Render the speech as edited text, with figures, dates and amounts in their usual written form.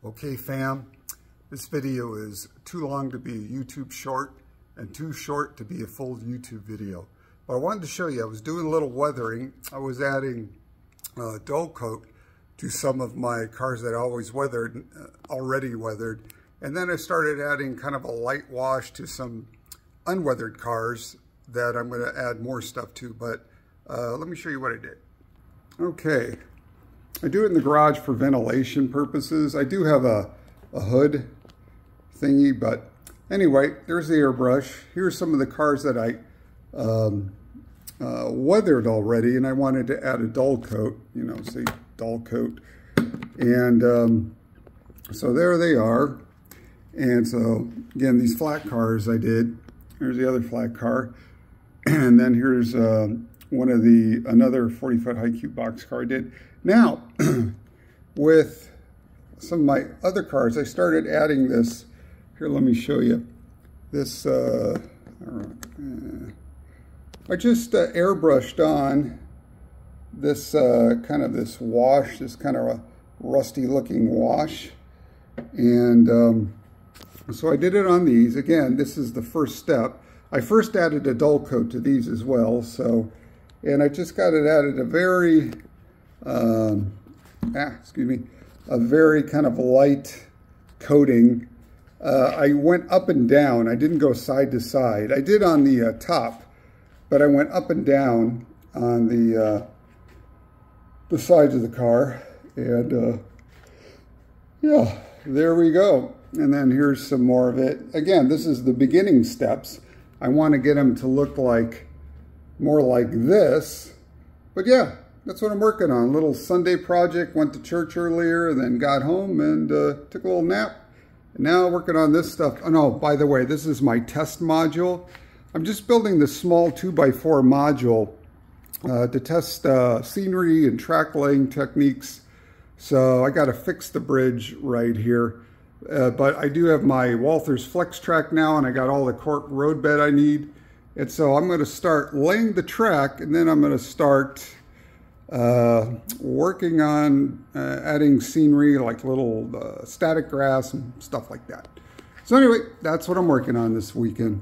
Okay fam, this video is too long to be a YouTube short and too short to be a full YouTube video. But I wanted to show you, I was doing a little weathering. I was adding dull coat to some of my cars that I always weathered, already weathered. And then I started adding kind of a light wash to some unweathered cars that I'm going to add more stuff to. But let me show you what I did. Okay. I do it in the garage for ventilation purposes. I do have a hood thingy, but anyway, there's the airbrush. Here's some of the cars that I weathered already, and I wanted to add a dull coat, you know, say dull coat. And so there they are. And so, again, these flat cars I did. Here's the other flat car. And then here's another 40-foot high cube box car I did. Now, with some of my other cars, I started adding this. Here, let me show you. This, I just airbrushed on this kind of this wash, this kind of a rusty looking wash. And so I did it on these. Again, this is the first step. I first added a dull coat to these as well. So, and I just got it added a very, a very kind of light coating. I went up and down. I didn't go side to side. I did on the top, but I went up and down on the sides of the car. And yeah, there we go. And then here's some more of it. Again, this is the beginning steps. I want to get them to look like more like this. But yeah, that's what I'm working on. Little Sunday project. Went to church earlier, then got home and took a little nap. And now working on this stuff. Oh no, by the way, this is my test module. I'm just building this small 2x4 module to test scenery and track laying techniques. So I got to fix the bridge right here. But I do have my Walthers Flex Track now, and I got all the cork road bed I need. And so I'm going to start laying the track, and then I'm going to start working on adding scenery, like little static grass and stuff like that. So anyway, that's what I'm working on this weekend.